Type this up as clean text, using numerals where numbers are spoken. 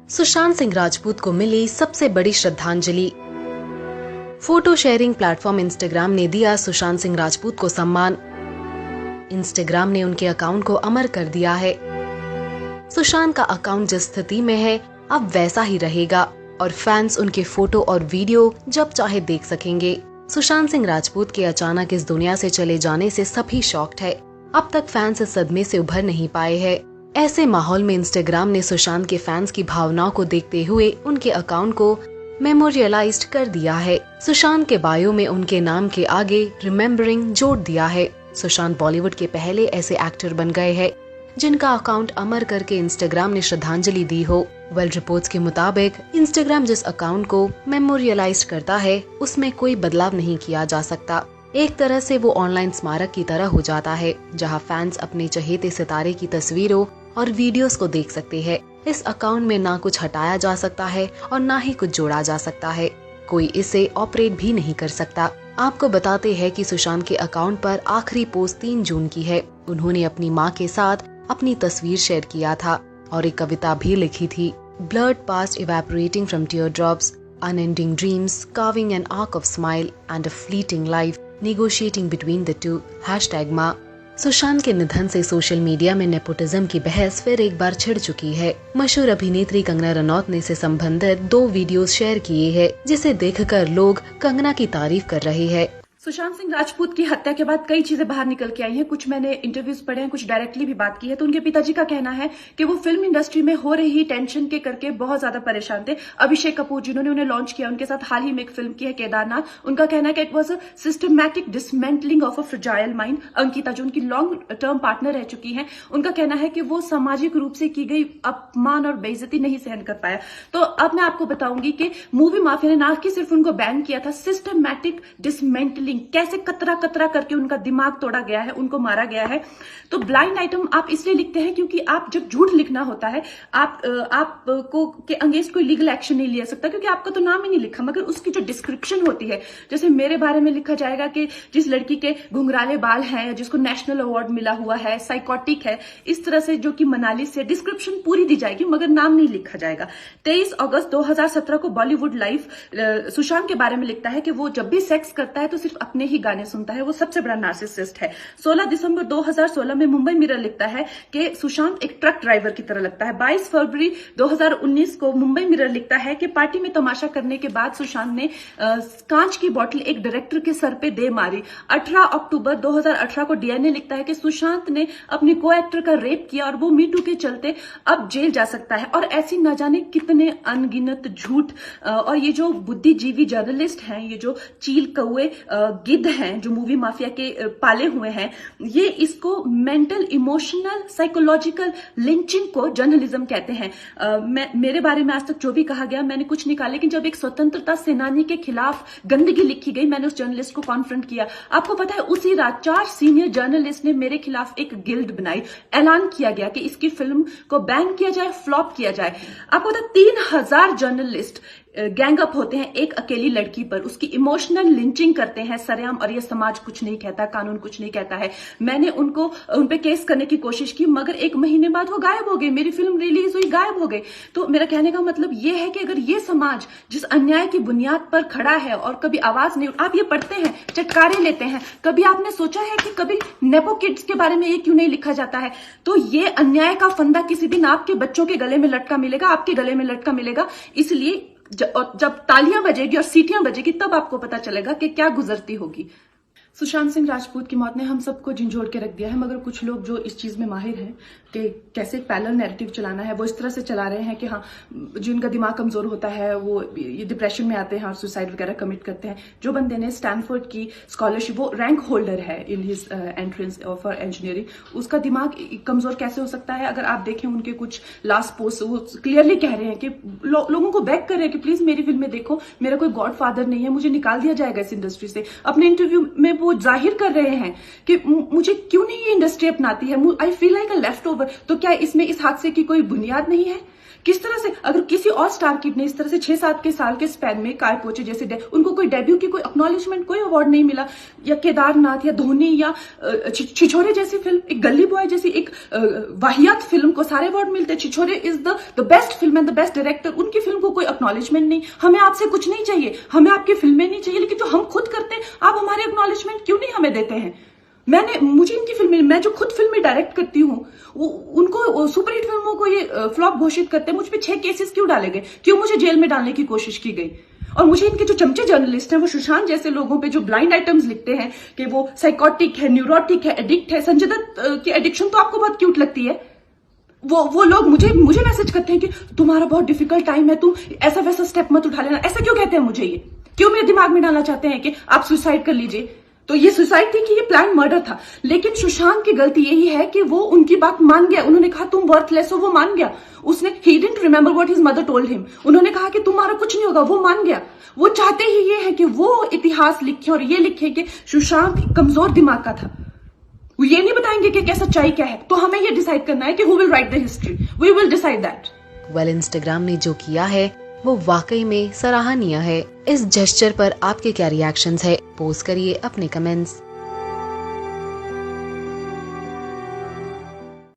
सुशांत सिंह राजपूत को मिली सबसे बड़ी श्रद्धांजलि। फोटो शेयरिंग प्लेटफॉर्म इंस्टाग्राम ने दिया सुशांत सिंह राजपूत को सम्मान। इंस्टाग्राम ने उनके अकाउंट को अमर कर दिया है। सुशांत का अकाउंट जिस स्थिति में है अब वैसा ही रहेगा और फैंस उनके फोटो और वीडियो जब चाहे देख सकेंगे। सुशांत सिंह राजपूत के अचानक इस दुनिया से चले जाने से सभी शॉक्ड है। अब तक फैंस इस सदमे से उभर नहीं पाए हैं। ऐसे माहौल में इंस्टाग्राम ने सुशांत के फैंस की भावनाओं को देखते हुए उनके अकाउंट को मेमोरियलाइज्ड कर दिया है। सुशांत के बायो में उनके नाम के आगे रिमेम्बरिंग जोड़ दिया है। सुशांत बॉलीवुड के पहले ऐसे एक्टर बन गए हैं जिनका अकाउंट अमर करके इंस्टाग्राम ने श्रद्धांजलि दी हो। वेल रिपोर्ट्स के मुताबिक इंस्टाग्राम जिस अकाउंट को मेमोरियलाइज करता है उसमें कोई बदलाव नहीं किया जा सकता। एक तरह से वो ऑनलाइन स्मारक की तरह हो जाता है जहां फैंस अपने चहेते सितारे की तस्वीरों और वीडियोस को देख सकते हैं। इस अकाउंट में ना कुछ हटाया जा सकता है और ना ही कुछ जोड़ा जा सकता है। कोई इसे ऑपरेट भी नहीं कर सकता। आपको बताते हैं कि सुशांत के अकाउंट पर आखिरी पोस्ट 3 जून की है। उन्होंने अपनी मां के साथ अपनी तस्वीर शेयर किया था और एक कविता भी लिखी थी। Blood past evaporating from teardrops, unending dreams, carving an arc of smile and a fleeting life, negotiating between the two, #माँ। सुशांत के निधन से सोशल मीडिया में नेपोटिज्म की बहस फिर एक बार छिड़ चुकी है। मशहूर अभिनेत्री कंगना रनौत ने इससे संबंधित 2 वीडियोस शेयर किए हैं जिसे देखकर लोग कंगना की तारीफ कर रहे हैं। सुशांत सिंह राजपूत की हत्या के बाद कई चीजें बाहर निकल के आई हैं। कुछ मैंने इंटरव्यूज पढ़े हैं, कुछ डायरेक्टली भी बात की है। तो उनके पिताजी का कहना है कि वो फिल्म इंडस्ट्री में हो रही टेंशन के करके बहुत ज्यादा परेशान थे। अभिषेक कपूर जिन्होंने उन्हें लॉन्च किया, उनके साथ हाल ही में एक फिल्म की है केदारनाथ। उनका कहना है कि it was a systematic dismantling of a fragile mind. Ankita जो उनकी लॉन्ग टर्म पार्टनर रह चुकी है, उनका कहना है कि वो सामाजिक रूप से की गई अपमान और बेइज्जती नहीं सहन कर पाया। तो अब मैं आपको बताऊंगी कि मूवी माफिया ने ना कि सिर्फ उनको बैन किया था, सिस्टमैटिक डिसमेंटलिंग, कैसे कतरा कतरा करके उनका दिमाग तोड़ा गया है, उनको मारा गया है। तो ब्लाइंड आइटम आप इसलिए लिखते हैं क्योंकि आप जब झूठ लिखना होता है आपको के अगेंस्ट कोई लीगल एक्शन नहीं लिया सकता क्योंकि आपका तो नाम ही नहीं लिखा, मगर उसकी जो डिस्क्रिप्शन होती है, जैसे मेरे बारे में लिखा जाएगा कि जिस लड़की के घुंघराले बाल हैं, जिसको नेशनल अवार्ड मिला हुआ है, साइकोटिक है, इस तरह से जो कि मनाली से डिस्क्रिप्शन पूरी दी जाएगी मगर नाम नहीं लिखा जाएगा। 23 अगस्त 2017 को बॉलीवुड लाइव सुशांत के बारे में लिखता है कि वो जब भी सेक्स करता है तो सिर्फ अपने ही गाने सुनता है, वो सबसे बड़ा नार्सिसिस्ट है। 16 दिसंबर 2016 में मुंबई मिरर लिखता है कि सुशांत एक ट्रक ड्राइवर की तरह लगता है। 22 फरवरी 2019 को मुंबई मिरर लिखता है कि पार्टी में तमाशा करने के बाद सुशांत ने कांच की बोतल एक डायरेक्टर के सर पे दे मारी। 18 अक्टूबर 2018 को डीएनए लिखता है कि सुशांत ने अपने को एक्टर का रेप किया और वो मीटू के चलते अब जेल जा सकता है। और ऐसी न जाने कितने अनगिनत झूठ। और ये जो बुद्धिजीवी जर्नलिस्ट हैं, ये जो चील कौए गिद्ध हैं जो मूवी माफिया के पाले हुए हैं, ये इसको मेंटल इमोशनल साइकोलॉजिकल लिंचिंग को जर्नलिज्म कहते हैं। मेरे बारे में आज तक जो भी कहा गया मैंने कुछ नहीं कहा, लेकिन जब एक स्वतंत्रता सेनानी के खिलाफ गंदगी लिखी गई मैंने उस जर्नलिस्ट को कॉन्फ्रंट किया। आपको पता है उसी रात 4 सीनियर जर्नलिस्ट ने मेरे खिलाफ एक गिल्ड बनाई। ऐलान किया गया कि इसकी फिल्म को बैन किया जाए, फ्लॉप किया जाए। आपको पता 3000 जर्नलिस्ट गैंग अप होते हैं एक अकेली लड़की पर, उसकी इमोशनल लिंचिंग करते हैं सरेआम, और ये समाज कुछ नहीं कहता, कानून कुछ नहीं कहता है। मैंने उन पे केस करने की कोशिश की मगर 1 महीने बाद वो गायब हो गए। मेरी फिल्म रिलीज हुई, गायब हो गए। तो मेरा कहने का मतलब ये है कि अगर ये समाज जिस अन्याय की बुनियाद पर खड़ा है और कभी आवाज नहीं, आप ये पढ़ते हैं, चटकारे लेते हैं, कभी आपने सोचा है कि कभी नेपो किड्स के बारे में ये क्यों नहीं लिखा जाता है? तो ये अन्याय का फंदा किसी दिन आपके बच्चों के गले में लटका मिलेगा, आपके गले में लटका मिलेगा। इसलिए जब तालियां बजेगी और सीटियां बजेगी तब आपको पता चलेगा कि क्या गुजरती होगी। सुशांत सिंह राजपूत की मौत ने हम सबको झंझोड़ के रख दिया है, मगर कुछ लोग जो इस चीज में माहिर हैं कि कैसे पैरेलल नैरेटिव चलाना है, वो इस तरह से चला रहे हैं कि हाँ, जिनका दिमाग कमजोर होता है वो ये डिप्रेशन में आते हैं और सुसाइड वगैरह कमिट करते हैं। जो बंदे ने स्टैनफोर्ड की स्कॉलरशिप, वो रैंक होल्डर है in his entrance for engineering, उसका दिमाग कमजोर कैसे हो सकता है? अगर आप देखें उनके कुछ लास्ट पोस्ट, वो क्लियरली कह रहे हैं कि लोगों को बैक कर रहे हैं कि प्लीज मेरी फिल्म में देखो, मेरा कोई गॉड फादर नहीं है, मुझे निकाल दिया जाएगा इस इंडस्ट्री से। अपने इंटरव्यू में वो जाहिर कर रहे हैं कि मुझे क्यों नहीं ये इंडस्ट्री अपनाती है, I feel like a left over. तो क्या इसमें इस हादसे की कोई बुनियाद नहीं है? किस तरह से अगर किसी और स्टार किड ने इस तरह से 6-7 के साल के स्पैन में काय पोचे जैसे उनको कोई डेब्यू की कोई एक्नॉलेजमेंट, कोई अवार्ड नहीं मिला, या केदारनाथ या धोनी या छिछोरे जैसी फिल्म, एक गली बॉय जैसी एक वाहियात फिल्म को सारे अवार्ड मिलते, Chhichhore is the best film and the best director, उनकी फिल्म को कोई एक्नॉलेजमेंट नहीं। हमें आपसे कुछ नहीं चाहिए, हमें आपकी फिल्में नहीं चाहिए, लेकिन जो हम खुद करते हैं आप हमारे एक्नॉलेजमेंट क्यों नहीं हमें देते हैं? मुझे इनकी फिल्में, मैं जो खुद फिल्में डायरेक्ट करती हूँ, उनको सुपरहिट फिल्मों को ये फ्लॉप घोषित करते हैं। मुझ पे 6 केसेस क्यों डाले गए, क्यों मुझे जेल में डालने की कोशिश की गई? और मुझे इनके जो चमचे जर्नलिस्ट हैं वो सुशांत जैसे लोगों पे जो ब्लाइंड आइटम्स लिखते हैं कि वो साइकोटिक है, न्यूरोटिक है, एडिक्ट है। संजय दत्त की एडिक्शन तो आपको बहुत क्यूट लगती है। वो लोग मुझे मैसेज करते हैं कि तुम्हारा बहुत डिफिकल्ट टाइम है, तुम ऐसा वैसा स्टेप मत उठा लेना। ऐसा क्यों कहते हैं मुझे? ये क्यों मेरे दिमाग में डालना चाहते हैं कि आप सुसाइड कर लीजिए? तो ये सुसाइड थी कि ये प्लान मर्डर था? लेकिन सुशांत की गलती यही है कि वो उनकी बात मान गया। उन्होंने कहा तुम वर्थलेस हो, वो मान गया। उसने he didn't remember what his mother told him. उन्होंने कहा कि तुम्हारा कुछ नहीं होगा, वो मान गया। वो चाहते ही ये है कि वो इतिहास लिखे और ये लिखे कि सुशांत कमजोर दिमाग का था। वो ये नहीं बताएंगे कि क्या सच्चाई क्या है। तो हमें ये डिसाइड करना है कि who will write the history. We will decide that. Well, Instagram ने जो किया है वो वाकई में सराहनीय है। इस जेस्चर पर आपके क्या रिएक्शंस है? पोस्ट करिए अपने कमेंट्स।